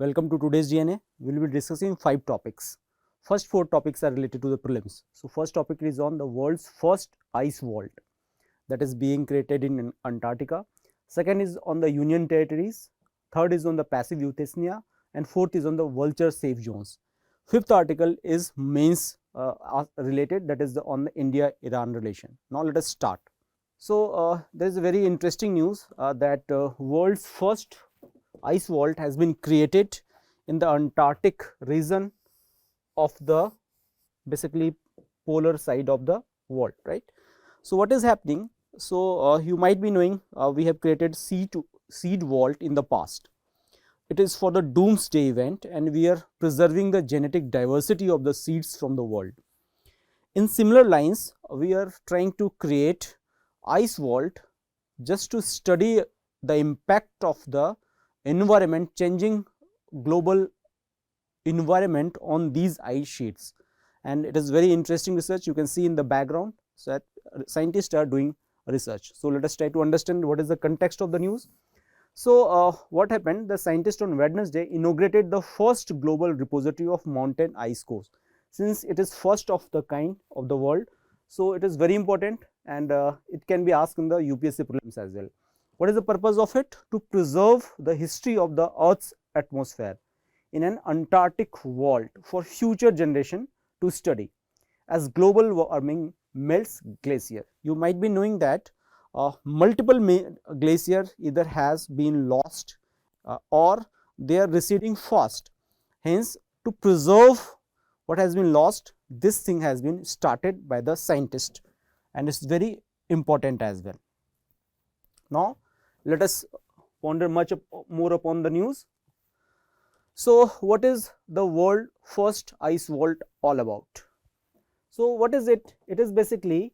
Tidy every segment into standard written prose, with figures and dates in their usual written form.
Welcome to today's DNA. We will be discussing 5 topics. First 4 topics are related to the prelims. So, first topic is on the world's first ice vault that is being created in Antarctica. Second is on the Union territories. Third is on the passive euthanasia, and fourth is on the vulture safe zones. Fifth article is mains related, that is on the India-Iran relation. Now, let us start. So, there is a very interesting news that world's first ice vault has been created in the Antarctic region of the basically polar side of the world, right. So, what is happening? So, you might be knowing we have created seed vault in the past. It is for the doomsday event, and we are preserving the genetic diversity of the seeds from the world. In similar lines, we are trying to create ice vault just to study the impact of the environment, changing global environment on these ice sheets, and it is very interesting research. You can see in the background that scientists are doing research. So, let us try to understand what is the context of the news. So, what happened? The scientists on Wednesday inaugurated the first global repository of mountain ice cores. Since it is first of the kind of the world, so it is very important, and it can be asked in the UPSC prelims as well. What is the purpose of it? To preserve the history of the Earth's atmosphere in an Antarctic vault for future generation to study as global warming melts glacier. You might be knowing that multiple glacier either has been lost or they are receding fast. Hence, to preserve what has been lost, this thing has been started by the scientist, and it is very important as well. Now, let us ponder much more upon the news. So, what is the world first ice vault all about? So, what is it? It is basically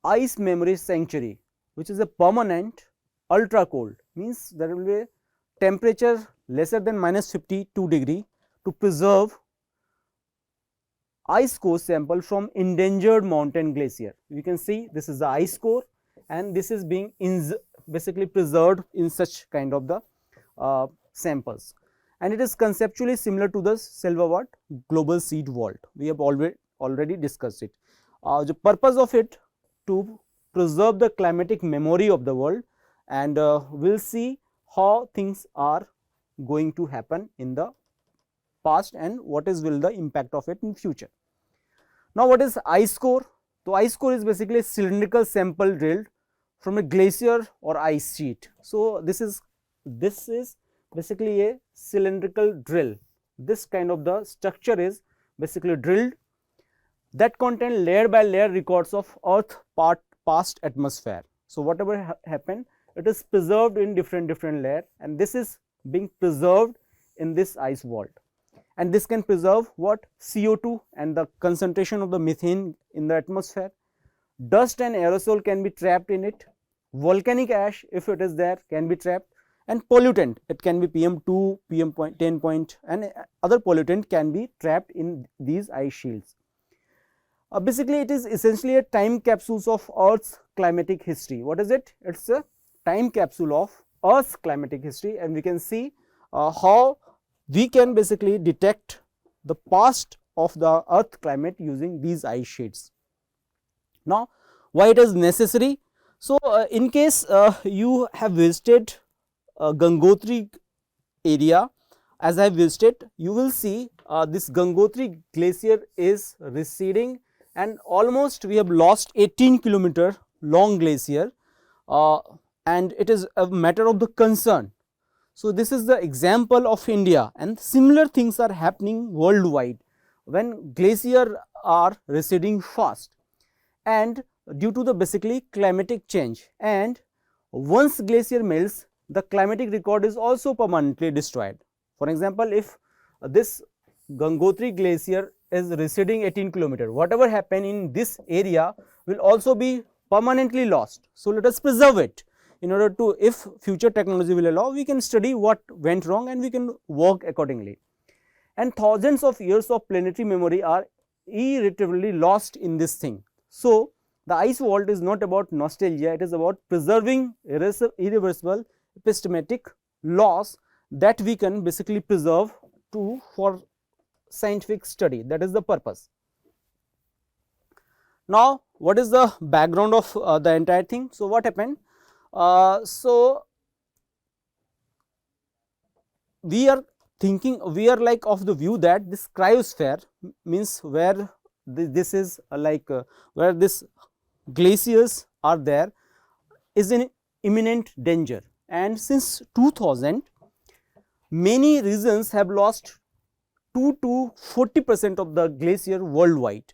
ice memory sanctuary, which is a permanent ultra cold, means there will be a temperature lesser than -52 degree to preserve ice core sample from endangered mountain glacier. You can see this is the ice core, and this is being basically preserved in such kind of the samples, and it is conceptually similar to the Silverwood global seed vault. We have already discussed it. The purpose of it to preserve the climatic memory of the world, and we will see how things are going to happen in the past and what is will the impact of it in future. Now, what is ice core? So, ice core is basically a cylindrical sample drilled from a glacier or ice sheet. So, this is basically a cylindrical drill. This kind of the structure is basically drilled that contain layer by layer records of Earth past atmosphere. So, whatever happened, it is preserved in different layer, and this is being preserved in this ice vault, and this can preserve what? CO2 and the concentration of the methane in the atmosphere. Dust and aerosol can be trapped in it. Volcanic ash, if it is there, can be trapped, and pollutant, it can be PM2, PM10 and other pollutant can be trapped in these ice shields. Basically, it is essentially a time capsules of Earth's climatic history. What is it? It is a time capsule of Earth's climatic history, and we can see how we can basically detect the past of the Earth climate using these ice sheets. Now, why it is necessary? So, in case you have visited Gangotri area, as I have visited, you will see this Gangotri glacier is receding, and almost we have lost 18 kilometer long glacier, and it is a matter of the concern. So, this is the example of India, and similar things are happening worldwide when glaciers are receding fast, and due to the basically climatic change, and once glacier melts, the climatic record is also permanently destroyed. For example, if this Gangotri glacier is receding 18 kilometer, whatever happen in this area will also be permanently lost. So, let us preserve it. In order to, if future technology will allow, we can study what went wrong and we can work accordingly. And thousands of years of planetary memory are irretrievably lost in this thing. So, the ice vault is not about nostalgia, it is about preserving irreversible epistemic loss that we can basically preserve for scientific study. That is the purpose. Now, what is the background of the entire thing? So, what happened? So, we are like of the view that this cryosphere means where this is where this glaciers are there is in imminent danger, and since 2000 many regions have lost 2 to 40% of the glacier worldwide.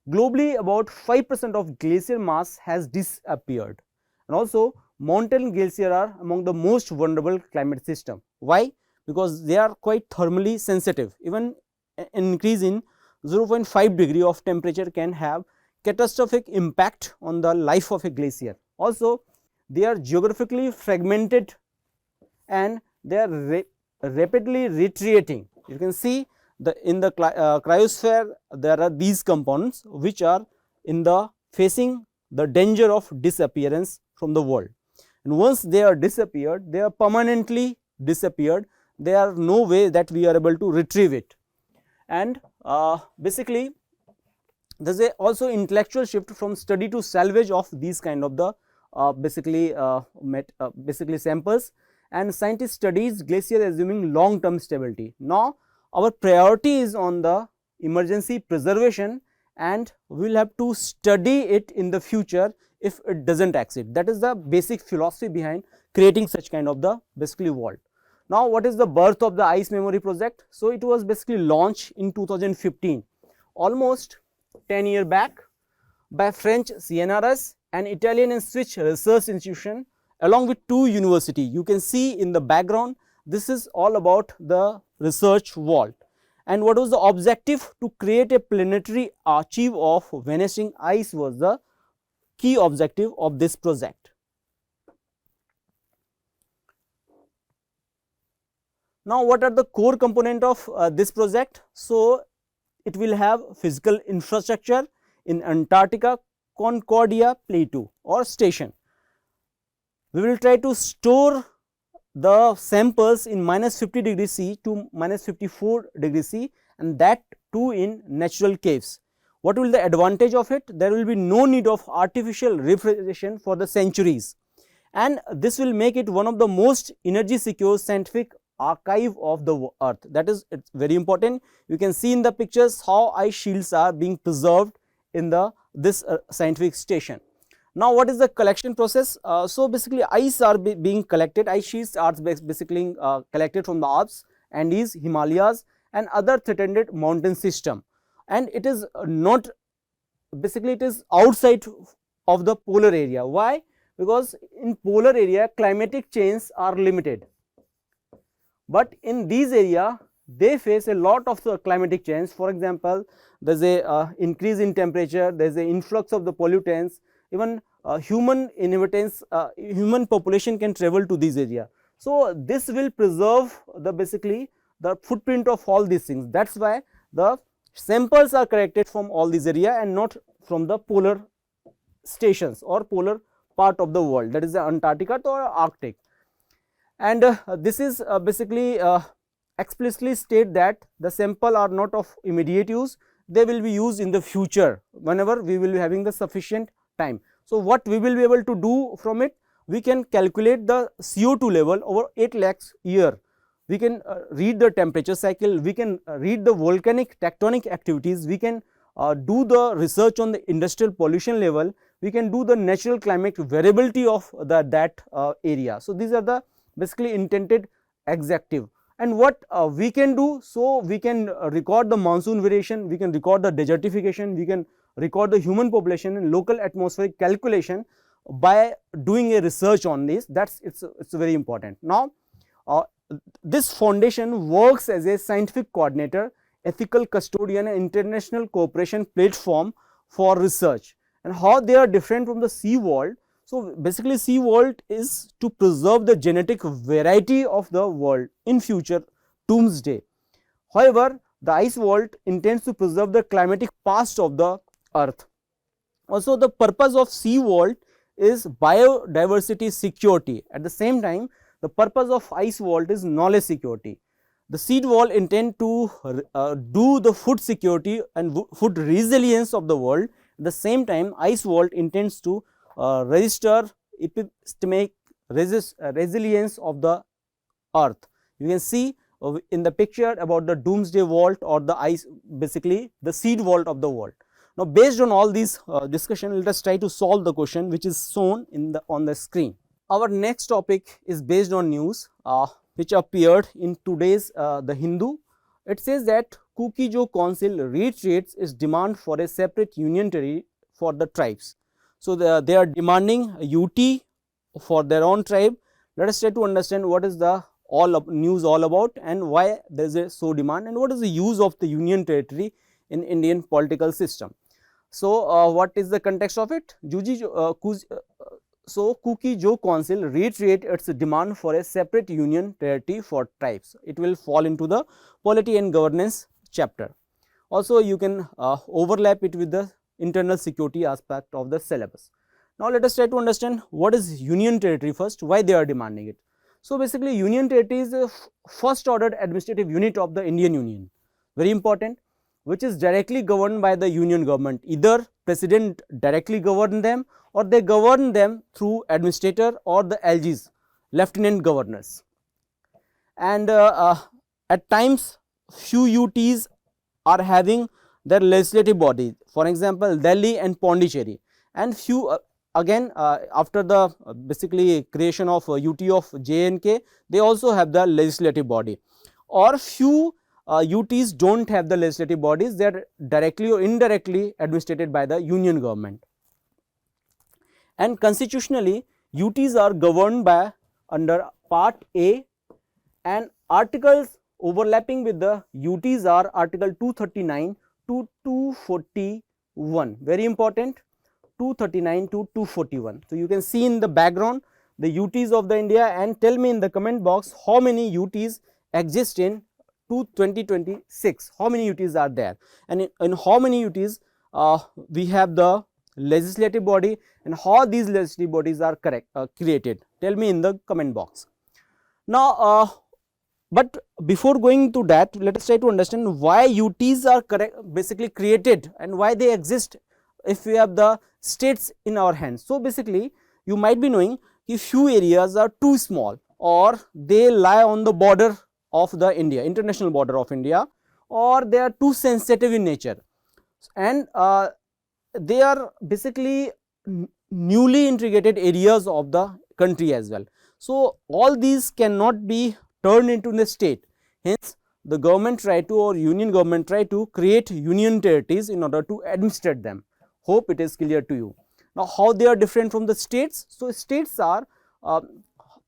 Globally, about 5% of glacier mass has disappeared, and also mountain glacier are among the most vulnerable climate system. Why? Because they are quite thermally sensitive. Even an increase in 0.5 degree of temperature can have catastrophic impact on the life of a glacier. Also, they are geographically fragmented and they are rapidly retreating. You can see in the cryosphere there are these components which are in the facing the danger of disappearance from the world, and once they are disappeared, they are permanently disappeared. There are no way that we are able to retrieve it. And basically there is also intellectual shift from study to salvage of these kind of the basically samples, and scientists studies glacier assuming long term stability. Now, our priority is on the emergency preservation, and we will have to study it in the future if it does not exist. That is the basic philosophy behind creating such kind of the basically vault. Now, what is the birth of the ice memory project? So, it was basically launched in 2015, almost 10 years back, by French CNRS, an Italian and Swiss research institution, along with 2 universities. You can see in the background, this is all about the research vault. And what was the objective? To create a planetary archive of vanishing ice was the key objective of this project. Now, what are the core component of this project? So, it will have physical infrastructure in Antarctica Concordia Plateau or station. We will try to store the samples in -50 degrees C to -54 degrees C, and that too in natural caves. What will the advantage of it? There will be no need of artificial refrigeration for the centuries, and this will make it one of the most energy secure scientific archive of the earth. That is, it's very important. You can see in the pictures how ice shields are being preserved in this scientific station. Now, what is the collection process? So, basically ice are being collected, ice sheets are basically collected from the Alps, Andes, Himalayas and other threatened mountain system, and it is not basically it is outside of the polar area. Why? Because in polar area climatic changes are limited, but in these area they face a lot of the climatic change. For example, there is a increase in temperature, there is a influx of the pollutants, even human inhabitants, human population can travel to this area. So, this will preserve the basically the footprint of all these things. That is why the samples are collected from all these area and not from the polar stations or polar part of the world, that is the Antarctica or Arctic. And this is basically explicitly state that the sample are not of immediate use, they will be used in the future whenever we will be having the sufficient time. So, what we will be able to do from it? We can calculate the CO2 level over 8 lakhs year, we can read the temperature cycle, we can read the volcanic tectonic activities, we can do the research on the industrial pollution level, we can do the natural climate variability of that area. So, these are the basically intended objective. And what we can do? So, we can record the monsoon variation, we can record the desertification, we can record the human population and local atmospheric calculation by doing a research on this. That's it's very important. Now, this foundation works as a scientific coordinator, ethical custodian and international cooperation platform for research. And how they are different from the sea vault? So, basically sea vault is to preserve the genetic variety of the world in future doomsday. However, the ice vault intends to preserve the climatic past of the earth. Also, the purpose of sea vault is biodiversity security. At the same time, The purpose of ice vault is knowledge security. The seed vault intend to do the food security and food resilience of the world. At the same time, ice vault intends to register epistemic resilience of the earth. You can see in the picture about the doomsday vault or the ice, basically the seed vault of the world. Now, based on all these discussion, let us try to solve the question which is shown in the on the screen. Our next topic is based on news which appeared in today's The Hindu. It says that Kuki-Jo Council reiterates its demand for a separate union territory for the tribes. So, they are demanding a UT for their own tribe. Let us try to understand what is the news all about and why there is a so demand and what is the use of the union territory in Indian political system. So, what is the context of it? So, Kuki-Jo Council reiterate its demand for a separate union territory for tribes. It will fall into the polity and governance chapter. Also, you can overlap it with the internal security aspect of the syllabus. Now, let us try to understand what is union territory first, why they are demanding it. So, basically union territory is a first ordered administrative unit of the Indian Union, very important, which is directly governed by the union government. Either president directly govern them or they govern them through administrator or the LGs, lieutenant governors. And at times few UTs are having their legislative body, for example Delhi and Pondicherry, and few again after the basically creation of UT of J&K, they also have the legislative body, or few UTs do not have the legislative bodies, they are directly or indirectly administered by the union government. And constitutionally UTs are governed by under part A, and articles overlapping with the UTs are article 239 to 241, very important, 239 to 241. So, you can see in the background the UTs of the India, and tell me in the comment box how many UTs exist in 2026, how many UTs are there, and in how many UTs we have the legislative body and how these legislative bodies are created, tell me in the comment box. Now, but before going to that, let us try to understand why UTs are basically created and why they exist if we have the states in our hands. So, basically you might be knowing if few areas are too small or they lie on the border of the India, international border of India, or they are too sensitive in nature, and they are basically newly integrated areas of the country as well. So, all these cannot be turned into the state, hence the government try to, or union government try to create union territories in order to administrate them. Hope it is clear to you. Now, how they are different from the states? So, states are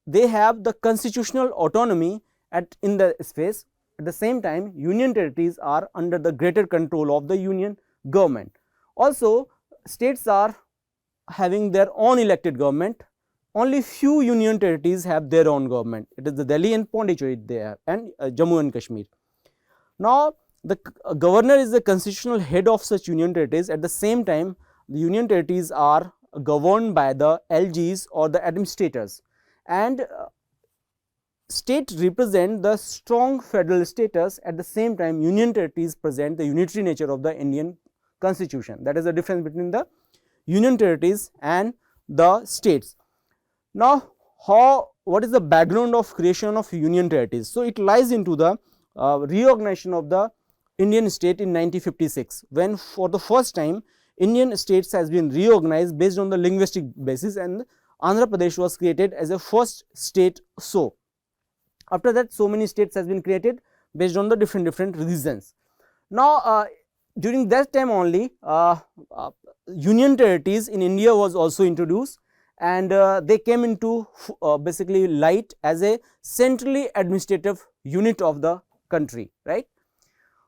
they have the constitutional autonomy in the space. At the same time, union territories are under the greater control of the union government. Also, states are having their own elected government. Only few union territories have their own government. It is the Delhi and Pondicherry there, and Jammu and Kashmir. Now, the governor is the constitutional head of such union territories. At the same time, the union territories are governed by the LGs or the administrators, and state represent the strong federal status. At the same time, union territories present the unitary nature of the Indian constitution. That is the difference between the union territories and the states. Now, what is the background of creation of union territories? So, it lies into the reorganization of the Indian state in 1956, when for the first time Indian states has been reorganized based on the linguistic basis, and Andhra Pradesh was created as a first state. So, after that so many states has been created based on the different regions. Now, during that time only union territories in India was also introduced, and they came into basically light as a centrally administrative unit of the country, right.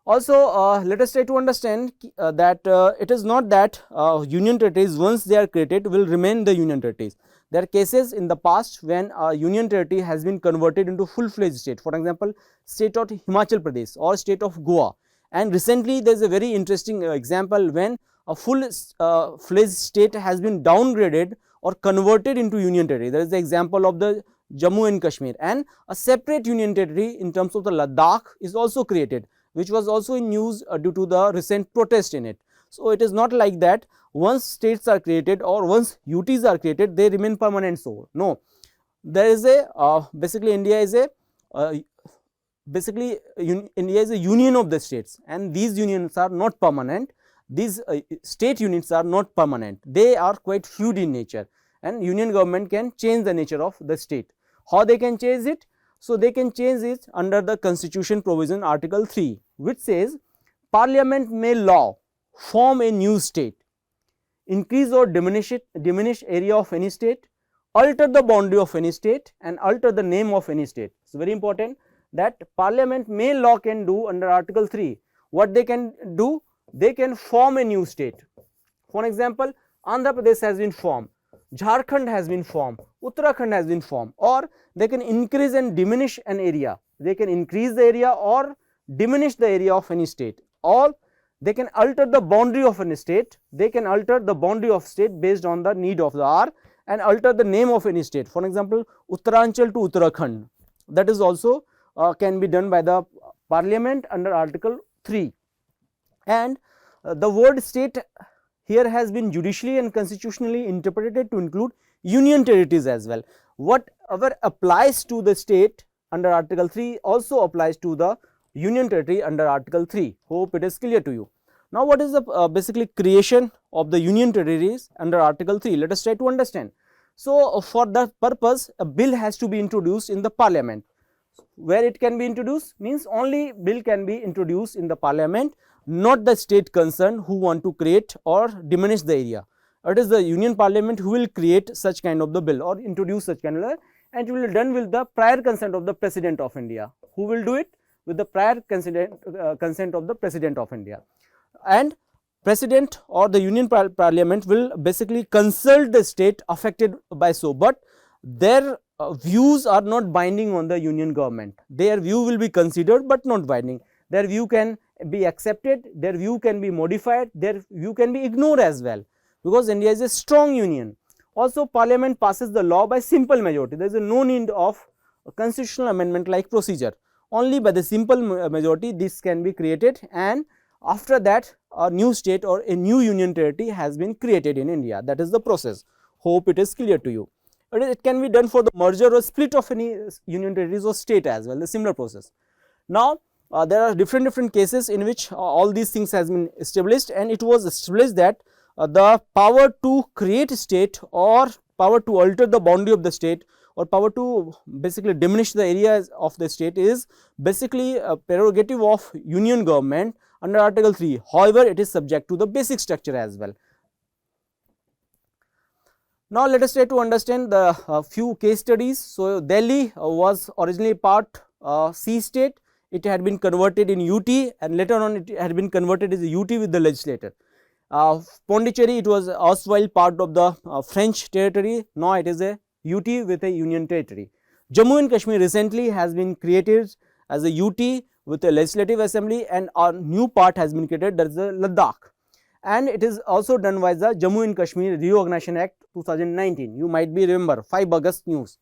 Also, let us try to understand that it is not that union territories once they are created will remain the union territories. There are cases in the past when union territory has been converted into full-fledged state, for example state of Himachal Pradesh or state of Goa, and recently there is a very interesting example when a full-fledged state has been downgraded or converted into union territory. There is the example of the Jammu and Kashmir, and a separate union territory in terms of the Ladakh is also created, which was also in news due to the recent protest in it. So, it is not like that once states are created or once UTs are created, they remain permanent. So, no, there is a basically India is a India is a union of the states, and these unions are not permanent. These state units are not permanent, they are quite fluid in nature, and union government can change the nature of the state. How they can change it? So, they can change it under the constitution provision article 3, which says parliament may law form a new state, increase or diminish area of any state, alter the boundary of any state, and alter the name of any state. It is very important that parliament may law can do under article 3. What they can do? They can form a new state. For example, Andhra Pradesh has been formed, Jharkhand has been formed, Uttarakhand has been formed, or they can increase and diminish an area. They can increase the area or diminish the area of any state, or they can alter the boundary of any state. They can alter the boundary of state based on the need of the hour, and alter the name of any state. For example, Uttaranchal to Uttarakhand, that is also can be done by the parliament under article 3. And the word state here has been judicially and constitutionally interpreted to include union territories as well. Whatever applies to the state under article 3 also applies to the union territory under article 3. Hope it is clear to you. Now, what is the basically creation of the union territories under article 3? Let us try to understand. So, for that purpose, a bill has to be introduced in the parliament. Where it can be introduced means only bill can be introduced in the parliament, not the state concerned who want to create or diminish the area. It is the union parliament who will create such kind of the bill or introduce such kind of the, and it will be done with the prior consent of the President of India. Who will do it? With the prior consent of the President of India. And President or the union parliament will basically consult the state affected by so, but their views are not binding on the union government. Their view will be considered but not binding. Their view can be accepted, their view can be modified, their view can be ignored as well, because India is a strong union. Also, parliament passes the law by simple majority. There is no need of a constitutional amendment like procedure. Only by the simple majority this can be created, and after that a new state or a new union territory has been created in India. That is the process. Hope it is clear to you. It can be done for the merger or split of any union territories or state as well, the similar process. Now, there are different cases in which all these things has been established, and it was established that the power to create a state or power to alter the boundary of the state or power to basically diminish the areas of the state is basically a prerogative of union government under article 3. However, it is subject to the basic structure as well. Now, let us try to understand the few case studies. So, Delhi was originally part C state, it had been converted in UT, and later on it had been converted as a UT with the legislature. Pondicherry, it was erstwhile part of the French territory, now it is a UT with a union territory. Jammu and Kashmir recently has been created as a UT with a legislative assembly, and a new part has been created, that is the Ladakh. And it is also done by the Jammu and Kashmir Reorganization Act 2019. You might be remember 5 August news.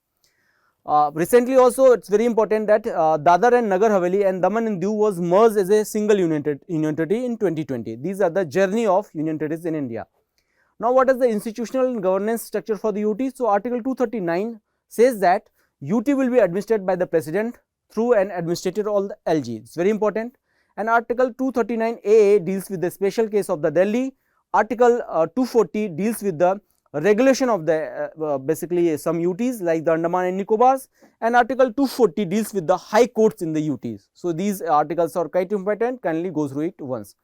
Recently also it is very important that Dadar and Nagar Haveli and Daman and Diu was merged as a single union territory in 2020. These are the journey of union territories in India. Now, what is the institutional and governance structure for the UT? So, article 239 says that UT will be administered by the president through an administrator or the LG. It is very important. And article 239A deals with the special case of the Delhi. Article 240 deals with the regulation of the basically some UTs like the Andaman and Nicobars, and article 240 deals with the high courts in the UTs. So, these articles are quite important, kindly go through it once.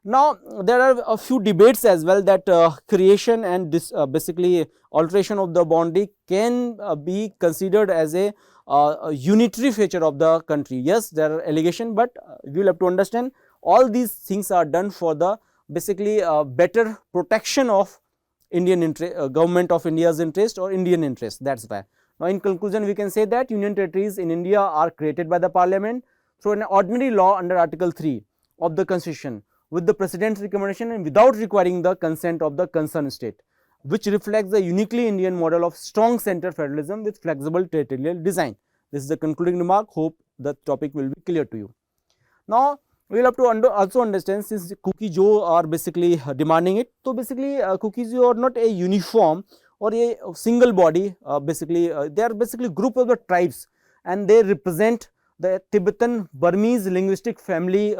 Now, there are a few debates as well that creation and this basically alteration of the boundary can be considered as a unitary feature of the country. Yes, there are allegations, but you will have to understand all these things are done for the basically better protection of Indian government of India's interest or Indian interest, that is why. Now, in conclusion, we can say that union territories in India are created by the parliament through an ordinary law under article 3 of the constitution with the president's recommendation and without requiring the consent of the concerned state. which reflects the uniquely Indian model of strong center federalism with flexible territorial design. This is the concluding remark. Hope the topic will be clear to you. Now, we will have to also understand, since cookie Joe are basically demanding it. So, basically cookies Joe are not a uniform or a single body, they are basically group of the tribes, and they represent the Tibetan Burmese linguistic family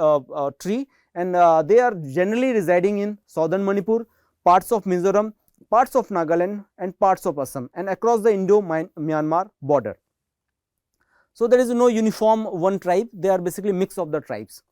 tree, and they are generally residing in southern Manipur, parts of Mizoram, parts of Nagaland and parts of Assam, and across the Indo-Myanmar border. So, there is no uniform one tribe, they are basically mix of the tribes.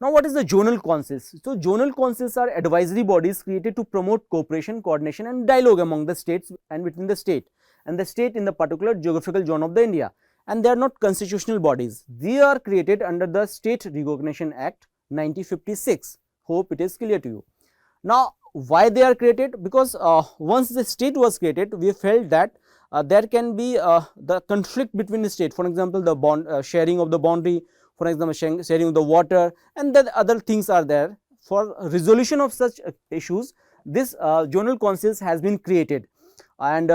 Now, what is the zonal councils? So, zonal councils are advisory bodies created to promote cooperation, coordination and dialogue among the states and between the state and the state in the particular geographical zone of the India, and they are not constitutional bodies. They are created under the State Recognition Act 1956. Hope it is clear to you. Now, why they are created? Because once the state was created, we felt that there can be the conflict between the state, for example, the sharing of the boundary, for example, sharing of the water, and then other things are there. For resolution of such issues, this zonal councils has been created, and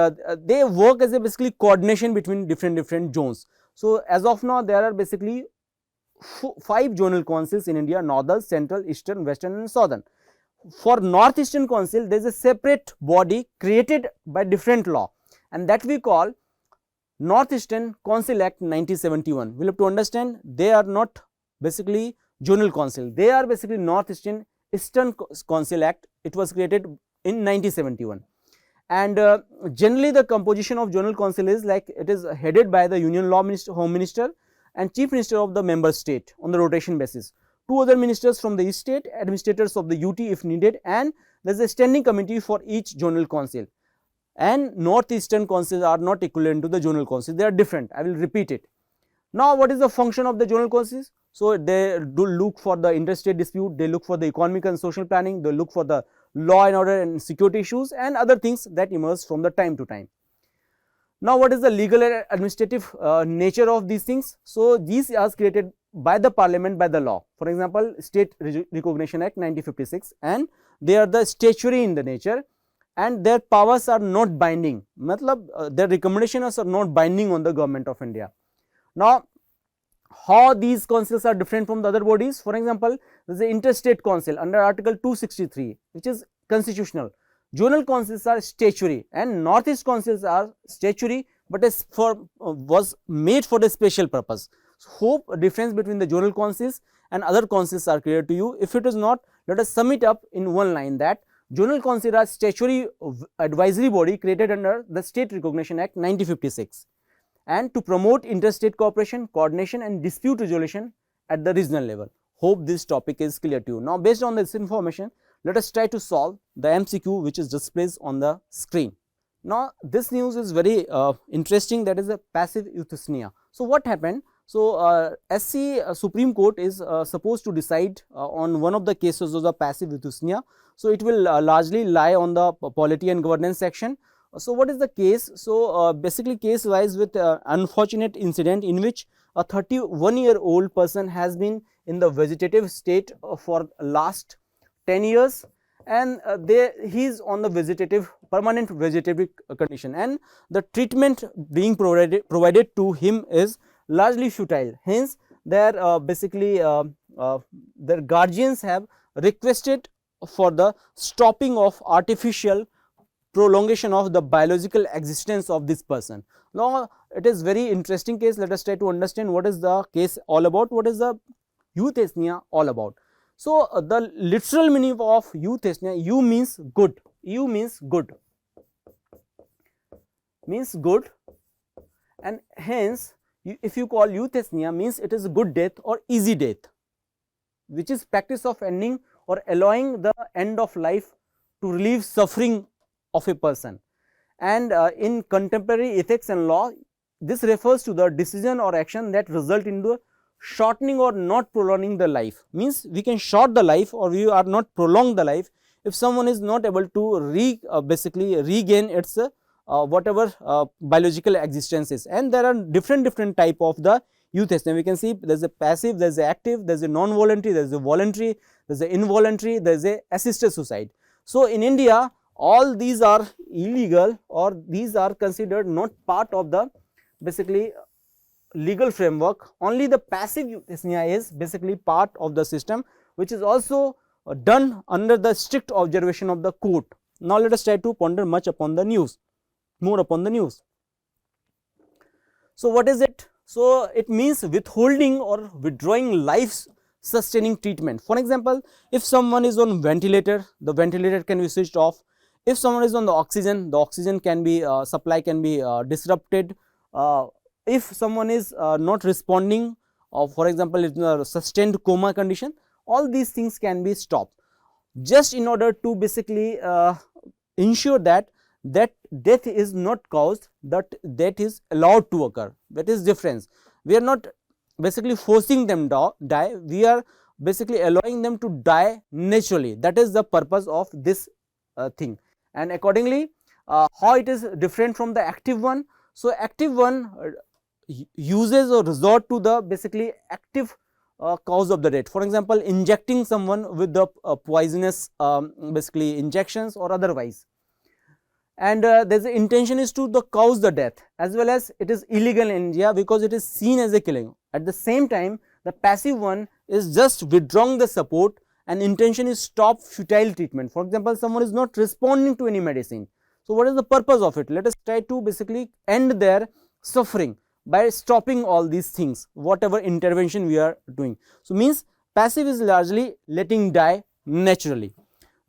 they work as a basically coordination between different zones. So, as of now, there are basically 5 zonal councils in India: northern, central, eastern, western and southern. For northeastern council, there is a separate body created by different law, and that we call Northeastern Council Act 1971. We will have to understand, they are not basically zonal council, they are basically Northeastern Council Act. It was created in 1971, and generally the composition of zonal council is like, it is headed by the Union Law Minister, Home Minister and Chief Minister of the member state on the rotation basis. 2 other ministers from the east state, administrators of the UT if needed, and there is a standing committee for each zonal council. And northeastern councils are not equivalent to the zonal councils, they are different. I will repeat it. Now, what is the function of the zonal councils? So, they do look for the interstate dispute, they look for the economic and social planning, they look for the law and order and security issues and other things that emerge from the time to time. Now, what is the legal and administrative nature of these things? So, these are created by the parliament by the law. For example, State Recognition Act 1956, and they are the statutory in the nature, and their powers are not binding, matlab their recommendations are not binding on the government of India. Now, how these councils are different from the other bodies? For example, there is the interstate council under article 263, which is constitutional. Zonal councils are statutory, and northeast councils are statutory, but was made for a special purpose. So, hope a difference between the zonal councils and other councils are clear to you. If it is not, let us sum it up in one line, that zonal council are statutory advisory body created under the State Recognition Act 1956, and to promote interstate cooperation, coordination and dispute resolution at the regional level. Hope this topic is clear to you. Now, based on this information, let us try to solve the MCQ which is displayed on the screen. Now, this news is very interesting, that is a passive euthanasia. So, what happened? So, SC Supreme Court is supposed to decide on one of the cases of the passive euthanasia. So, it will largely lie on the polity and governance section. So, what is the case? So, basically case lies with unfortunate incident in which a 31-year-old person has been in the vegetative state for last 10 years, and he is on the permanent vegetative condition, and the treatment being provided to him is largely futile. Hence, their their guardians have requested for the stopping of artificial prolongation of the biological existence of this person. Now, it is very interesting case. Let us try to understand what is the case all about, what is the euthanasia all about. So, the literal meaning of euthanasia, eu means good, eu means good, and hence if you call euthanasia means it is a good death or easy death, which is practice of ending or allowing the end of life to relieve suffering of a person. And in contemporary ethics and law, this refers to the decision or action that result in the shortening or not prolonging the life. Means we can short the life or we are not prolong the life if someone is not able to regain its whatever biological existence is. And there are different type of the euthanasia. We can see there is a passive, there is a active, there is a non-voluntary, there is a voluntary, there is a involuntary, there is a assisted suicide. So, in India, all these are illegal, or these are considered not part of the basically legal framework. Only the passive euthanasia is basically part of the system, which is also done under the strict observation of the court. Now let us try to ponder much upon the news, more upon the news. So what is it? So it means withholding or withdrawing life sustaining treatment. For example, if someone is on ventilator, the ventilator can be switched off. If someone is on the oxygen can be supply can be disrupted. If someone is not responding, for example, in a sustained coma condition, all these things can be stopped, just in order to basically ensure that death is not caused, that death is allowed to occur. That is difference. We are not basically forcing them to die, we are basically allowing them to die naturally. That is the purpose of this thing. And accordingly, how it is different from the active one? So active one uses or resort to the basically active cause of the death. For example, injecting someone with the poisonous basically injections or otherwise, and there is the intention is to cause the death, as well as it is illegal in India because it is seen as a killing. At the same time, the passive one is just withdrawing the support, and intention is stop futile treatment. For example, someone is not responding to any medicine. So what is the purpose of it? Let us try to basically end their suffering by stopping all these things, whatever intervention we are doing. So means passive is largely letting die naturally.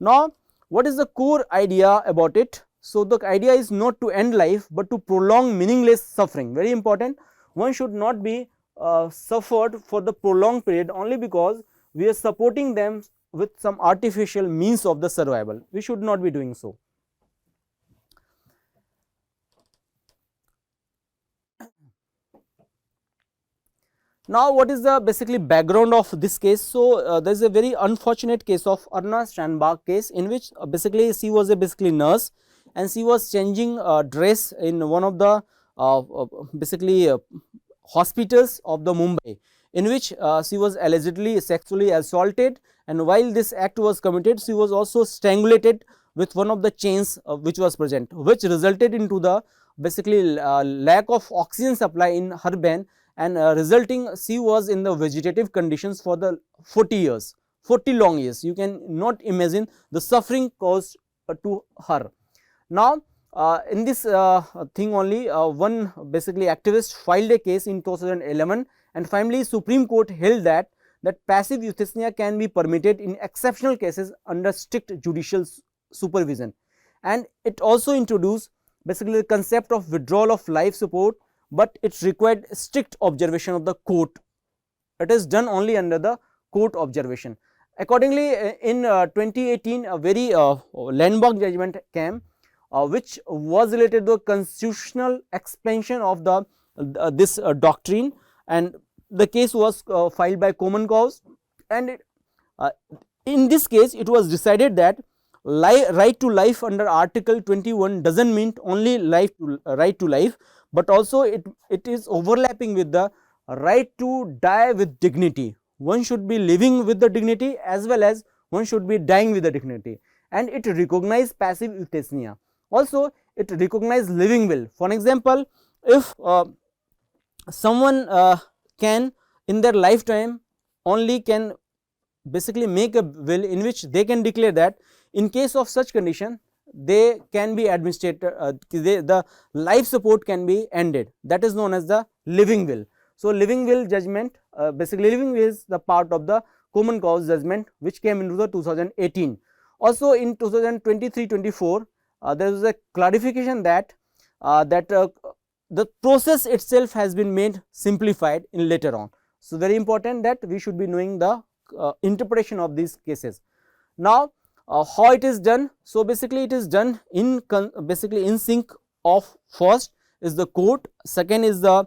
Now what is the core idea about it? So the idea is not to end life, but to prolong meaningless suffering. Very important. One should not be suffered for the prolonged period only because we are supporting them with some artificial means of the survival. We should not be doing so. Now what is the basically background of this case? So there is a very unfortunate case of Arna Strandbach case, in which basically she was a basically nurse, and she was changing dress in one of the basically hospitals of the Mumbai, in which she was allegedly sexually assaulted, and while this act was committed, she was also strangulated with one of the chains which was present, which resulted into the basically lack of oxygen supply in her brain, and resulting she was in the vegetative conditions for the 40 years, 40 long years. You can not imagine the suffering caused to her. Now in this thing only, one basically activist filed a case in 2011, and finally Supreme Court held that passive euthanasia can be permitted in exceptional cases under strict judicial supervision, and it also introduced basically the concept of withdrawal of life support, but it required strict observation of the court. It is done only under the court observation. Accordingly, in 2018 a very landmark judgment came, which was related to the constitutional expansion of the this doctrine, and the case was filed by Common Cause, and in this case it was decided that right to life under Article 21 does not mean only right to life, but also it is overlapping with the right to die with dignity. One should be living with the dignity as well as one should be dying with the dignity, and it recognizes passive euthanasia. Also it recognizes living will. For example, if someone can in their lifetime only can basically make a will in which they can declare that in case of such condition they can be administered, the life support can be ended. That is known as the living will. So living will judgment, basically living will is the part of the Common Cause judgment which came into the 2018. Also in 2023-24 there was a clarification that the process itself has been made simplified in later on. So very important that we should be knowing the interpretation of these cases. Now how it is done? So basically it is done in basically in sync of, first is the court, second is the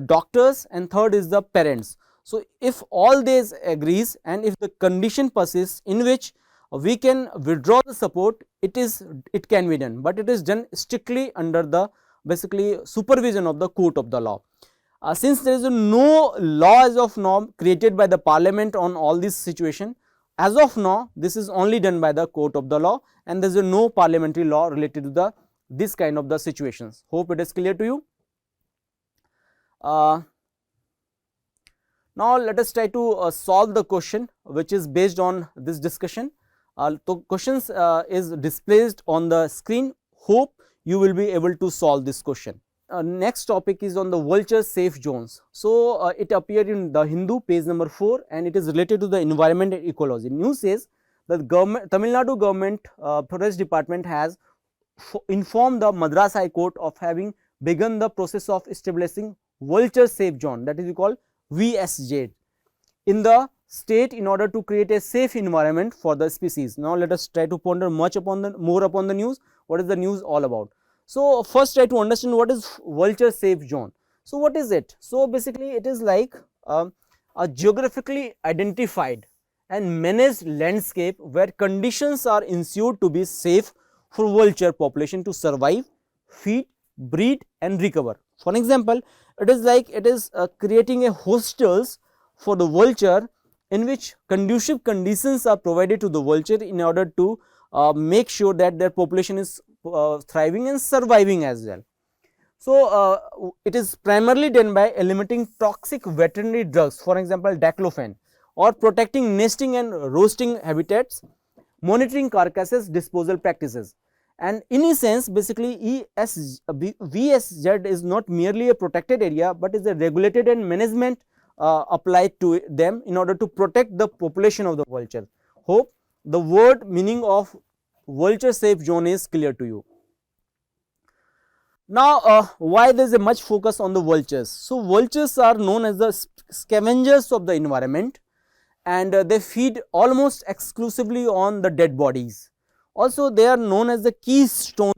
doctors, and third is the parents. So if all these agrees and if the condition persists in which we can withdraw the support, it can be done, but it is done strictly under the basically supervision of the court of the law. Since there is no law as of now created by the parliament on all this situation, as of now this is only done by the court of the law, and there is no parliamentary law related to the this kind of the situations. Hope it is clear to you. Now let us try to solve the question which is based on this discussion. So questions is displayed on the screen. Hope you will be able to solve this question. Next topic is on the vulture safe zones. So it appeared in the Hindu, page number 4, and it is related to the environment and ecology. News says that government, Tamil Nadu government forest department has informed the Madras High Court of having begun the process of establishing vulture safe zone, that is we call VSZ, in the state in order to create a safe environment for the species. Now let us try to ponder more upon the news. What is the news all about? So first try to understand what is vulture safe zone. So what is it? So basically it is like a geographically identified and managed landscape where conditions are ensured to be safe for vulture population to survive, feed, breed and recover. For example, it is like it is creating a hostels for the vulture in which conducive conditions are provided to the vulture in order to make sure that their population is thriving and surviving as well. So it is primarily done by eliminating toxic veterinary drugs, for example daclofenac, or protecting nesting and roosting habitats, monitoring carcasses disposal practices. And in a sense basically VSZ is not merely a protected area, but is a regulated and management applied to them in order to protect the population of the vulture. Hope the word meaning of vulture safe zone is clear to you. Now why there is a much focus on the vultures? So vultures are known as the scavengers of the environment, and they feed almost exclusively on the dead bodies. Also they are known as the keystone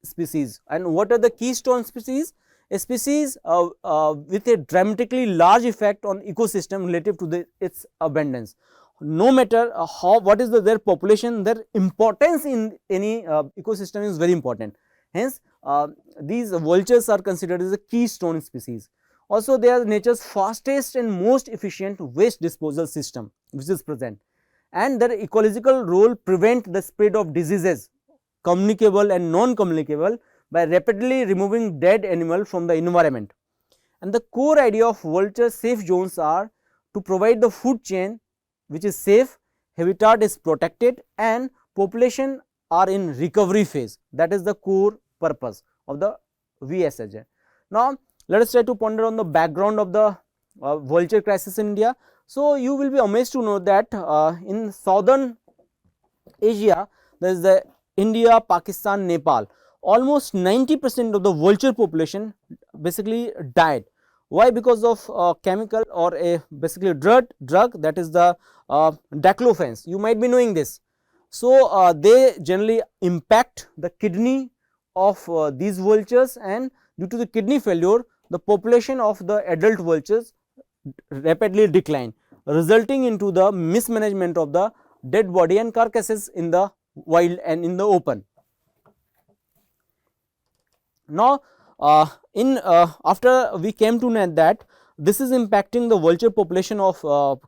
species. And what are the keystone species? A species with a dramatically large effect on ecosystem relative to its abundance. No matter what is their population, their importance in any ecosystem is very important. Hence these vultures are considered as a keystone species. Also they are nature's fastest and most efficient waste disposal system which is present, and their ecological role prevent the spread of diseases, communicable and non-communicable, by rapidly removing dead animal from the environment. And the core idea of vulture safe zones are to provide the food chain which is safe, habitat is protected and population are in recovery phase. That is the core purpose of the VSZ. Now let us try to ponder on the background of the vulture crisis in India. So you will be amazed to know that in southern Asia there is the India, Pakistan, Nepal, almost 90% of the vulture population basically died. Why? Because of chemical or a basically drug that is the daclofenac. You might be knowing this. So they generally impact the kidney of these vultures, and due to the kidney failure the population of the adult vultures rapidly decline, resulting into the mismanagement of the dead body and carcasses in the wild and in the open. Now after we came to know that this is impacting the vulture population of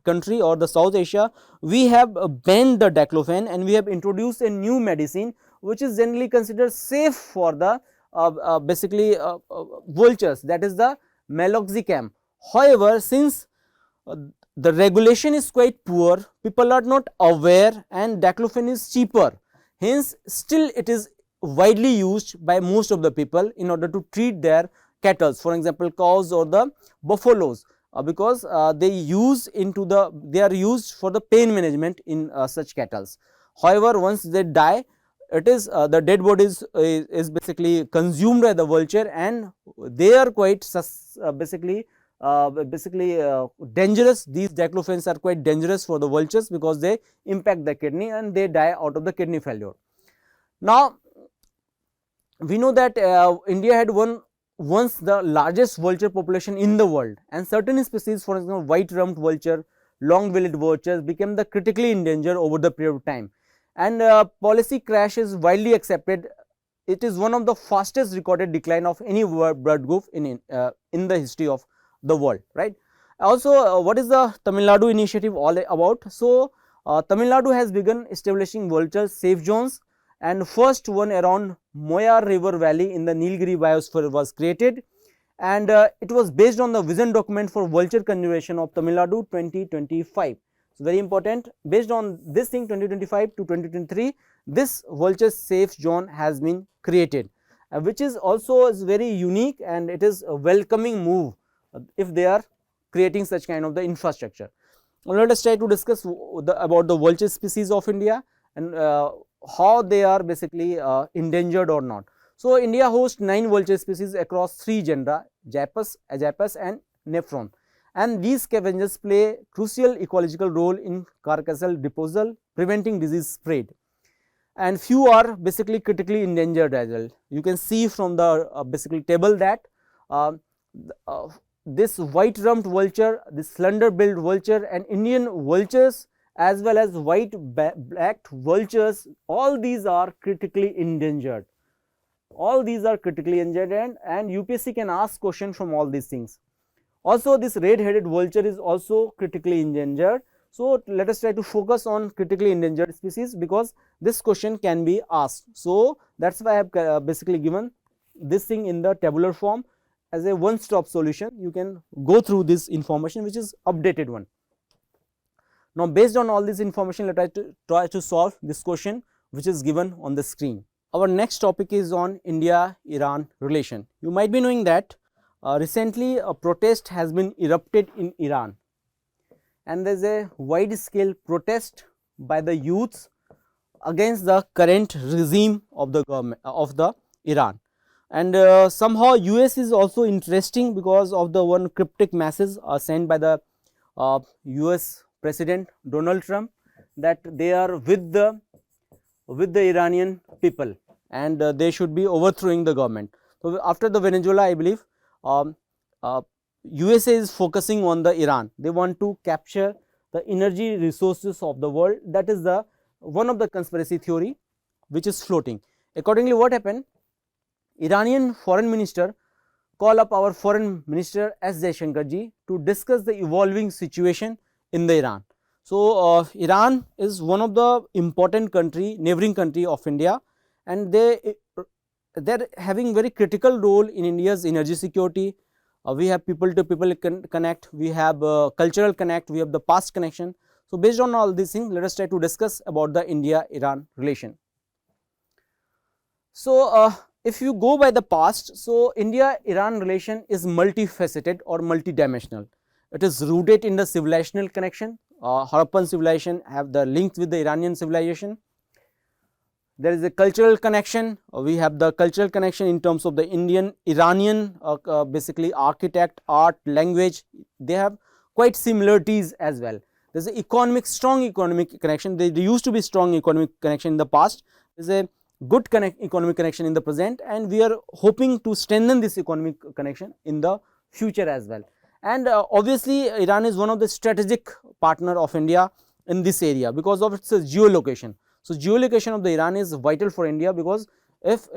country or the South Asia, we have banned the daclofenac and we have introduced a new medicine which is generally considered safe for the basically vultures, that is the meloxicam. However, since the regulation is quite poor, people are not aware and daclofenac is cheaper, hence still it is widely used by most of the people in order to treat their cattle, for example cows or the buffaloes, because they are used for the pain management in such cattle. However, once they die, it is the dead body is basically consumed by the vulture, and they are quite basically dangerous. These daclofenacs are quite dangerous for the vultures because they impact the kidney and they die out of the kidney failure. Now we know that India had once the largest vulture population in the world, and certain species, for example white-rumped vulture, long-billed vultures, became the critically endangered over the period of time, and policy crash is widely accepted. It is one of the fastest recorded decline of any bird group in the history of the world, right. Also what is the Tamil Nadu initiative all about? So Tamil Nadu has begun establishing vulture safe zones, and first one around Moyar River Valley in the Nilgiri biosphere was created, and it was based on the vision document for vulture conservation of Tamil Nadu 2025. So, very important, based on this thing 2025 to 2023, this vulture safe zone has been created, which is also is very unique, and it is a welcoming move if they are creating such kind of the infrastructure. Now, let us try to discuss about the vulture species of India and how they are basically endangered or not. So, India hosts 9 vulture species across 3 genera, Japus, Ajappus and Nephron, and these scavengers play crucial ecological role in carcassal disposal, preventing disease spread, and few are basically critically endangered as well. You can see from the basically table that this white rumped vulture, this slender billed vulture and Indian vultures as well as white backed vultures, all these are critically endangered. All these are critically endangered, and UPSC can ask question from all these things. Also, this red headed vulture is also critically endangered. So, let us try to focus on critically endangered species, because this question can be asked. So, that is why I have basically given this thing in the tabular form as a one stop solution. You can go through this information, which is updated one. Now, based on all this information, let us try to solve this question which is given on the screen. Our next topic is on India-Iran relation. You might be knowing that recently a protest has been erupted in Iran, and there is a wide scale protest by the youths against the current regime of the government of the Iran. And somehow US is also interesting because of the one cryptic message sent by the US President Donald Trump, that they are with the Iranian people, and they should be overthrowing the government. So, after the Venezuela, I believe USA is focusing on the Iran. They want to capture the energy resources of the world. That is the one of the conspiracy theory which is floating. Accordingly, what happened? Iranian foreign minister call up our foreign minister S. Jaishankar ji to discuss the evolving situation in the Iran. So, Iran is one of the important country, neighboring country of India, and they are having very critical role in India's energy security. We have people to people connect, we have cultural connect, we have the past connection. So, based on all these things, let us try to discuss about the India-Iran relation. So, if you go by the past, so India-Iran relation is multifaceted or multidimensional. It is rooted in the civilizational connection. Harappan civilization have the links with the Iranian civilization. There is a cultural connection. We have the cultural connection in terms of the Indian-Iranian basically architect, art, language. They have quite similarities as well. There is a strong economic connection. There used to be strong economic connection in the past. There is a good economic connection in the present, and we are hoping to strengthen this economic connection in the future as well. And obviously, Iran is one of the strategic partner of India in this area because of its geolocation. So, geolocation of the Iran is vital for India, because if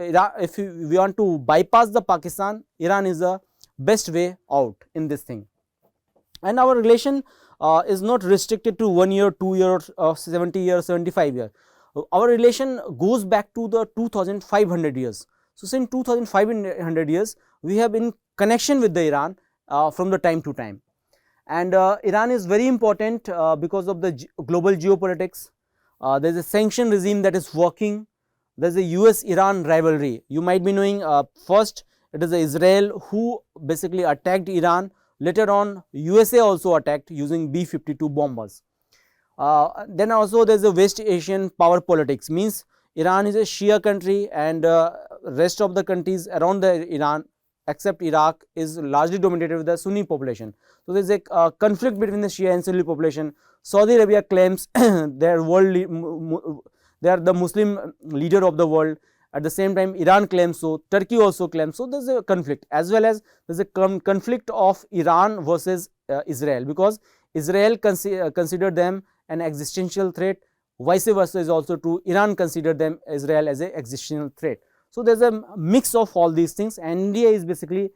we want to bypass the Pakistan, Iran is the best way out in this thing. And our relation is not restricted to 1 year, 2 years, 70 years, 75 years. Our relation goes back to the 2500 years. So, since 2500 years, we have been connection with the Iran from the time to time, and Iran is very important because of the global geopolitics. There is a sanction regime that is working. There is a US-Iran rivalry. You might be knowing first it is Israel who basically attacked Iran. Later on, USA also attacked using B-52 bombers. Then also there is a West Asian power politics, means Iran is a Shia country, and rest of the countries around the Iran except Iraq is largely dominated with the Sunni population. So, there is a conflict between the Shia and Sunni population. Saudi Arabia claims they are the Muslim leader of the world. At the same time, Iran claims so, Turkey also claims so. There is a conflict, as well as there is a conflict of Iran versus Israel, because Israel consider them an existential threat, vice versa is also true. Iran consider them Israel as an existential threat. So, there is a mix of all these things, and India is basically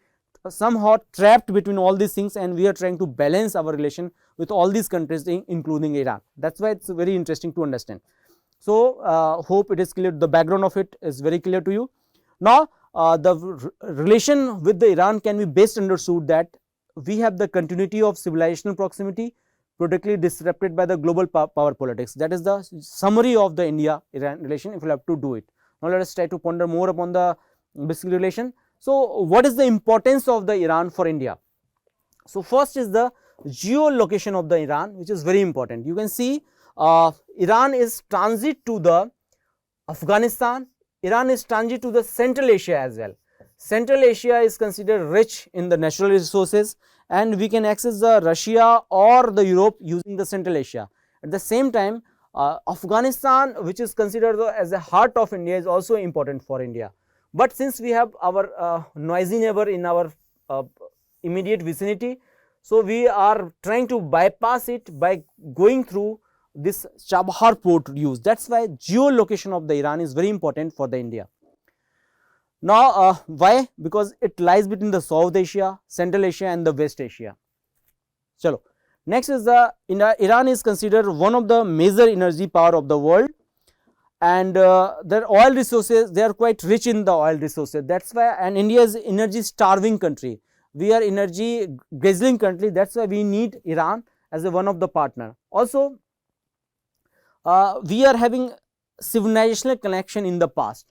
somehow trapped between all these things, and we are trying to balance our relation with all these countries including Iran. That is why it is very interesting to understand. So, hope it is clear, the background of it is very clear to you. Now, the relation with the Iran can be best understood that we have the continuity of civilizational proximity politically disrupted by the global power politics. That is the summary of the India-Iran relation if you have to do it. Now, let us try to ponder more upon the basic relation. So, what is the importance of the Iran for India? So, first is the geolocation of the Iran, which is very important. You can see Iran is transit to the Afghanistan, Iran is transit to the Central Asia as well. Central Asia is considered rich in the natural resources, and we can access the Russia or the Europe using the Central Asia. At the same time, Afghanistan, which is considered as the heart of India, is also important for India. But since we have our noisy neighbor in our immediate vicinity, so we are trying to bypass it by going through this Chabahar port use. That is why geolocation of the Iran is very important for the India. Now, why? Because it lies between the South Asia, Central Asia and the West Asia. Chalo. Next is the Iran is considered one of the major energy power of the world, and their oil resources, they are quite rich in the oil resources. That is why, and India is energy starving country. We are energy guzzling country. That is why we need Iran as one of the partner. Also, we are having civilizational connection in the past,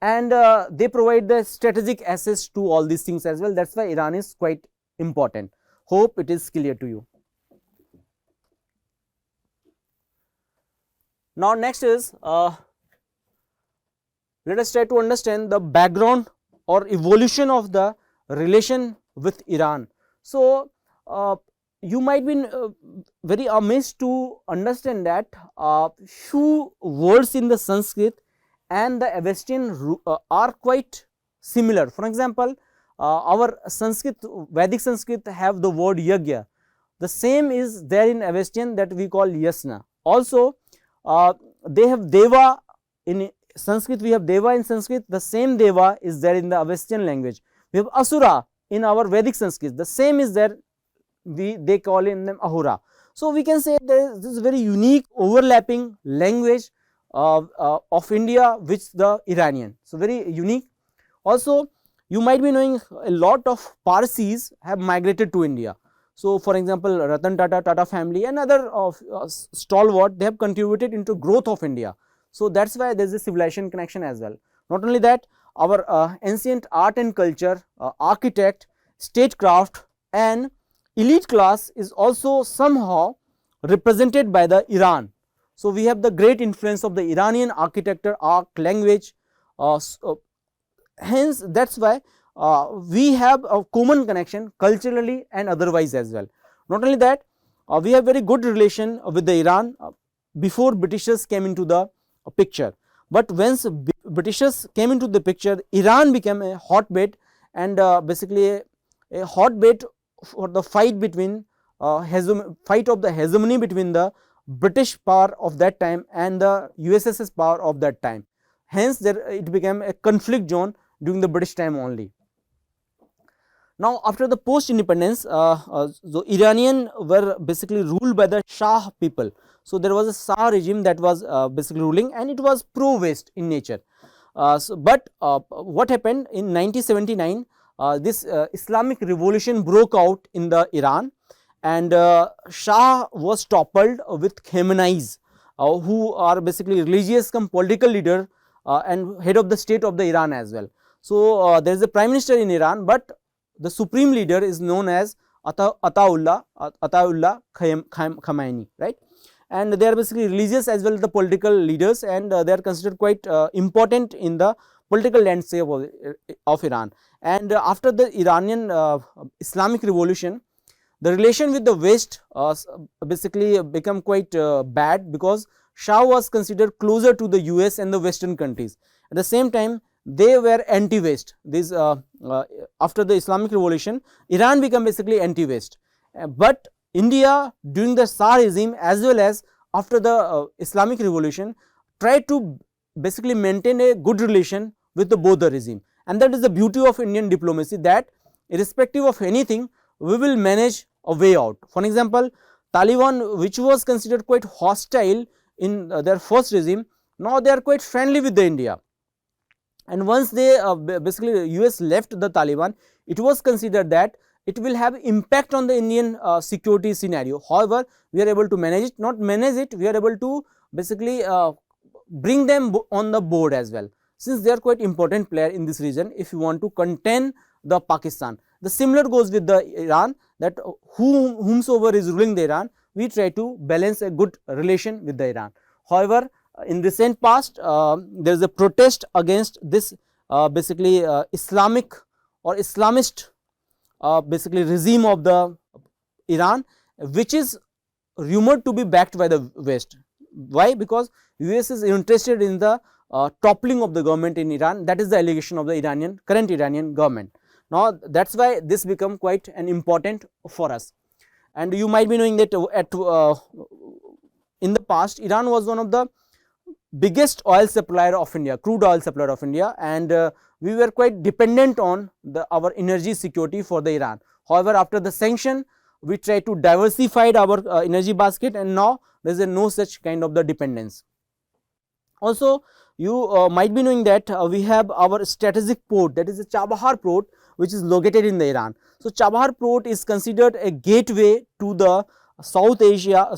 and they provide the strategic access to all these things as well. That is why Iran is quite important. Hope it is clear to you. Now, next is let us try to understand the background or evolution of the relation with Iran. So, you might be very amazed to understand that few words in the Sanskrit and the Avestian are quite similar. For example, our Sanskrit, Vedic Sanskrit have the word yagya. The same is there in Avestian, that we call yasna. Also, they have deva in Sanskrit, we have deva in Sanskrit, the same deva is there in the Avestian language. We have asura in our Vedic Sanskrit, the same is there, they call in them ahura. So, we can say there is this very unique overlapping language of India with the Iranian. So, very unique. Also, you might be knowing a lot of Parsis have migrated to India. So, for example, Ratan Tata, Tata family and other stalwart, they have contributed into growth of India. So, that is why there is a civilization connection as well. Not only that, our ancient art and culture, architect, statecraft and elite class is also somehow represented by the Iran. So, we have the great influence of the Iranian architecture, art, language, hence that is why we have a common connection culturally and otherwise as well. Not only that, we have very good relation with the Iran before Britishers came into the picture, but once Britishers came into the picture, Iran became a hotbed, and basically a hotbed for the fight between fight of the hegemony between the British power of that time and the USSR power of that time. Hence, it became a conflict zone during the British time only. Now, after the post independence, the Iranian were basically ruled by the Shah people. So, there was a Shah regime that was basically ruling, and it was pro West in nature. But what happened in 1979, this Islamic revolution broke out in the Iran, and Shah was toppled with Khamenei's, who are basically religious come political leader and head of the state of the Iran as well. So, there is a prime minister in Iran, but the supreme leader is known as Ataullah Khamenei, right? And they are basically religious as well as the political leaders, and they are considered quite important in the political landscape of Iran. And after the Iranian Islamic revolution, the relation with the West basically become quite bad, because Shah was considered closer to the US and the Western countries. At the same time, they were anti-West. After the Islamic revolution, Iran became basically anti-West, but India during the Shah regime as well as after the Islamic revolution tried to basically maintain a good relation with the both the regime, and that is the beauty of Indian diplomacy, that irrespective of anything, we will manage a way out. For example, Taliban, which was considered quite hostile in their first regime, now they are quite friendly with the India. And once they basically US left the Taliban, it was considered that it will have impact on the Indian security scenario. However, we are able to manage it, not manage it, we are able to basically bring them on the board as well, since they are quite important player in this region if you want to contain the Pakistan. The similar goes with the Iran, that whomsoever is ruling the Iran, we try to balance a good relation with the Iran. However, in recent past, there is a protest against this basically Islamic or Islamist basically regime of the Iran, which is rumored to be backed by the West. Why? Because US is interested in the toppling of the government in Iran. That is the allegation of the current Iranian government. Now, that is why this become quite an important for us. And you might be knowing that in the past, Iran was one of the biggest oil supplier of India, crude oil supplier of India, and we were quite dependent on our energy security for the Iran. However, after the sanction, we try to diversify our energy basket, and now there is no such kind of the dependence. Also, you might be knowing that we have our strategic port, that is the Chabahar port, which is located in the Iran. So, Chabahar port is considered a gateway to the South Asia,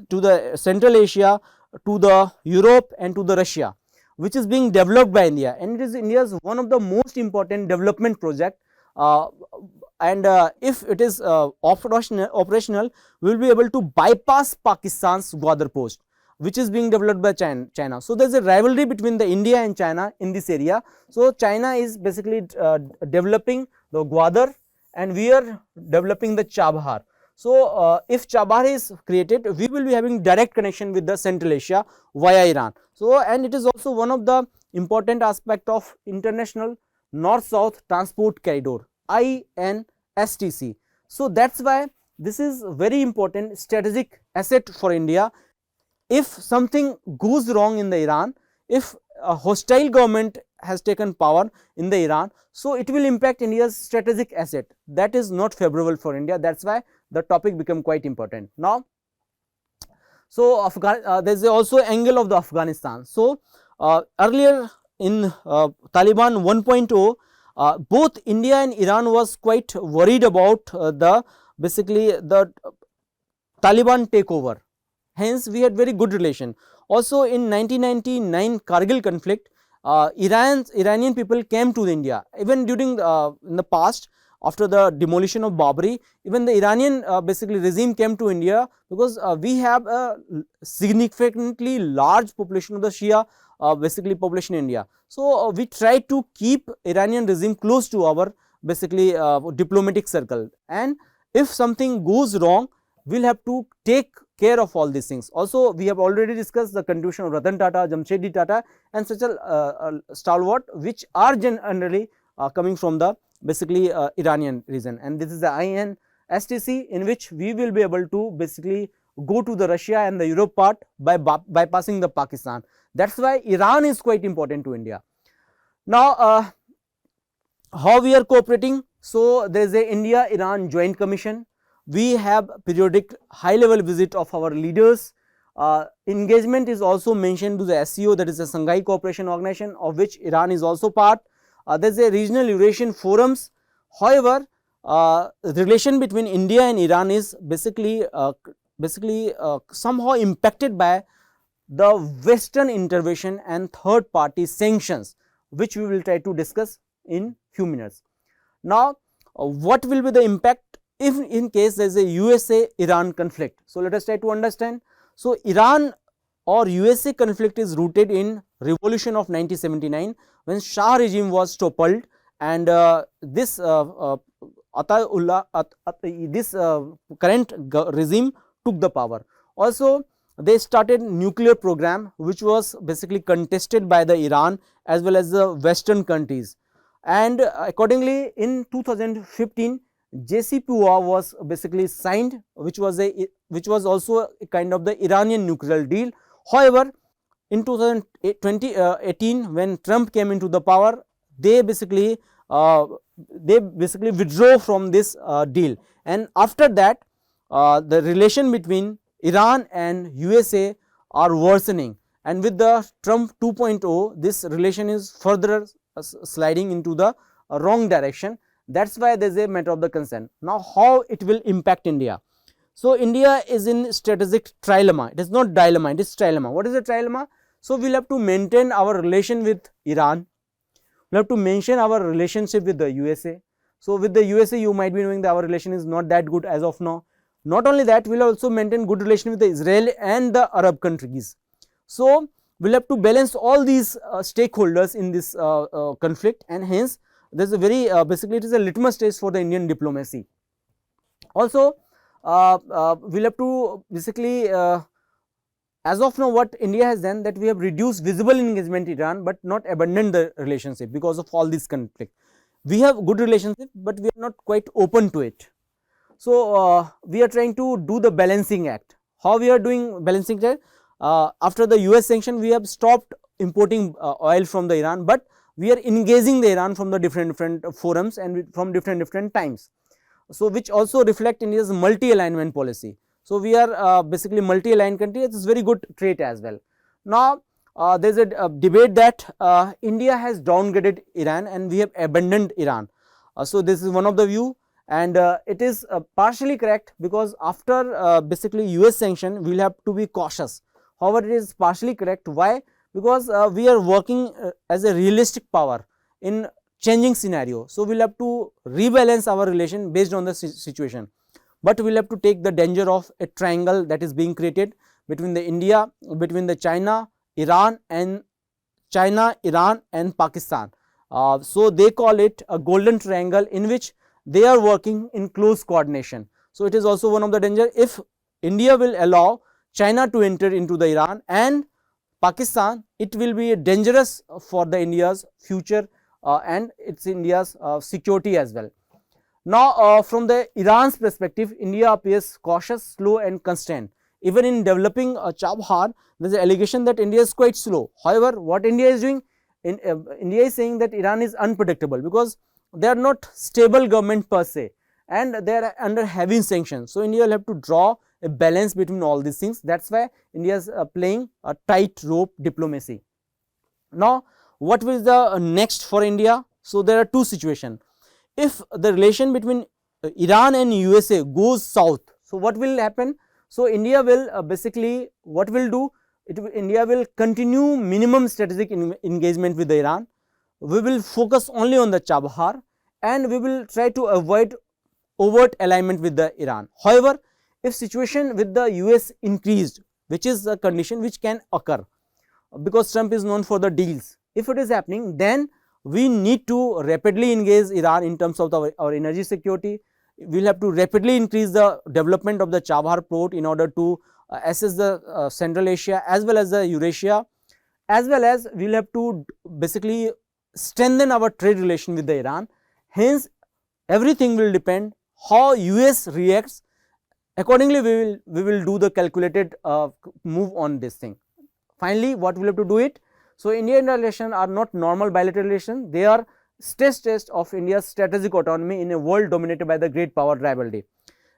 to the Central Asia, to the Europe and to the Russia, which is being developed by India, and it is India's one of the most important development project, and if it is operational, we will be able to bypass Pakistan's Gwadar post, which is being developed by China. So, there is a rivalry between the India and China in this area. So, China is basically developing the Gwadar and we are developing the Chabahar. So, if Chabahar is created, we will be having direct connection with the Central Asia via Iran. So, and it is also one of the important aspect of international north-south transport corridor, INSTC. So, that is why this is very important strategic asset for India. If something goes wrong in the Iran, if a hostile government has taken power in the Iran, so it will impact India's strategic asset. That is not favorable for India. That is why the topic become quite important. Now, so there is also angle of the Afghanistan. So, earlier in Taliban 1.0, both India and Iran was quite worried about basically the Taliban takeover. Hence, we had very good relation. Also, in 1999 Kargil conflict, Iranian people came to India. Even during in the past, after the demolition of Babri, even the Iranian basically regime came to India, because we have a significantly large population of the Shia basically population in India. So, we try to keep Iranian regime close to our basically diplomatic circle, and if something goes wrong, we will have to take care of all these things. Also, we have already discussed the contribution of Ratan Tata, Jamshedji Tata and such a stalwart, which are generally coming from the basically Iranian region, and this is the INSTC, in which we will be able to basically go to the Russia and the Europe part by bypassing the Pakistan. That is why Iran is quite important to India. Now, how we are cooperating? So, there is a India-Iran Joint Commission. We have periodic high level visit of our leaders. Engagement is also mentioned to the SCO, that is the Shanghai Cooperation Organization, of which Iran is also part. There is a regional Eurasian forums. However, the relation between India and Iran is basically somehow impacted by the Western intervention and third party sanctions, which we will try to discuss in few minutes. Now, what will be the impact if in case there is a USA-Iran conflict? So, let us try to understand. So, Iran or USA conflict is rooted in revolution of 1979, when Shah regime was toppled, and this current regime took the power. Also, they started nuclear program, which was basically contested by the Iran as well as the Western countries, and accordingly in 2015 JCPOA was basically signed, which was also a kind of the Iranian nuclear deal. However, in 2018 when Trump came into the power, they basically they basically withdraw from this deal, and after that the relation between Iran and USA are worsening, and with the Trump 2.0 this relation is further sliding into the wrong direction. That is why there is a matter of the concern. Now, how it will impact India? So, India is in strategic trilemma, it is not dilemma, it is trilemma. What is the trilemma? So, we will have to maintain our relation with Iran, we have to mention our relationship with the USA. So, with the USA you might be knowing that our relation is not that good as of now. Not only that, we will also maintain good relation with the Israel and the Arab countries. So, we will have to balance all these stakeholders in this conflict, and hence there is a very basically it is a litmus test for the Indian diplomacy. Also, we will have to basically as of now what India has done, that we have reduced visible engagement in Iran, but not abandoned the relationship because of all this conflict. We have good relationship, but we are not quite open to it. So, we are trying to do the balancing act. How we are doing balancing act? After the US sanction, we have stopped importing oil from the Iran, but we are engaging the Iran from the different forums and from different times. So, which also reflect India's multi-alignment policy. So, we are basically multi-aligned country, it is very good trait as well. Now, there is a debate that India has downgraded Iran and we have abandoned Iran. So, this is one of the view, and it is partially correct, because after basically US sanction we will have to be cautious. However, it is partially correct. Why? Because we are working as a realistic power in changing scenario. So, we will have to rebalance our relation based on the situation, but we will have to take the danger of a triangle that is being created between the India, between the China, Iran and Pakistan. So, they call it a golden triangle in which they are working in close coordination. So, it is also one of the danger. If India will allow China to enter into the Iran and Pakistan, it will be dangerous for the India's future and its India's security as well. Now, from the Iran's perspective, India appears cautious, slow and constrained. Even in developing Chabahar, there is an allegation that India is quite slow. However, what India is doing, India is saying that Iran is unpredictable, because they are not stable government per se, and they are under heavy sanctions. So, India will have to draw a balance between all these things. That is why India is playing a tightrope diplomacy. Now, what is the next for India? So, there are two situations. If the relation between Iran and USA goes south, so what will happen? So, India will basically what will do? India will continue minimum strategic engagement with Iran. We will focus only on the Chabahar, and we will try to avoid overt alignment with the Iran. However, if situation with the US increased, which is a condition which can occur, because Trump is known for the deals, if it is happening, then we need to rapidly engage Iran in terms of our energy security. We will have to rapidly increase the development of the Chabahar port in order to assess the Central Asia as well as the Eurasia, as well as we will have to basically strengthen our trade relation with the Iran. Hence, everything will depend how US reacts. Accordingly, we will do the calculated move on this thing. Finally, what we will have to do it? So, India-India relations are not normal bilateral relations, they are stress test of India's strategic autonomy in a world dominated by the great power rivalry.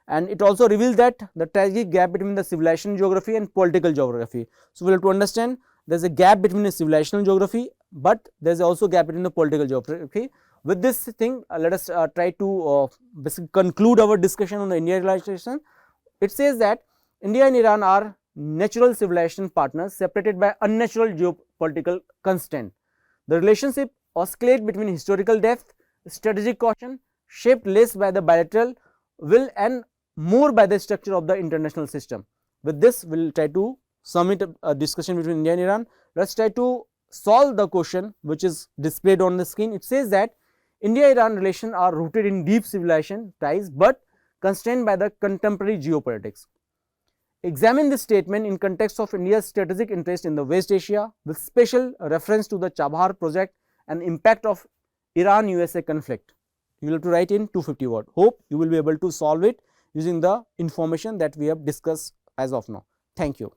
And it also reveals that the tragic gap between the civilization geography and political geography. So, we have to understand there is a gap between the civilizational geography, but there is also gap between the political geography. With this thing, let us try to basically conclude our discussion on the India relations. It says that India and Iran are natural civilization partners separated by unnatural geopolitical constraint. The relationship oscillate between historical depth, strategic caution, shaped less by the bilateral will and more by the structure of the international system. With this, we will try to submit a discussion between India and Iran. Let us try to solve the question which is displayed on the screen. It says that India-Iran relations are rooted in deep civilization ties, but constrained by the contemporary geopolitics. Examine this statement in context of India's strategic interest in the West Asia, with special reference to the Chabahar project and impact of Iran-USA conflict. You will have to write in 250 words. Hope you will be able to solve it using the information that we have discussed as of now. Thank you.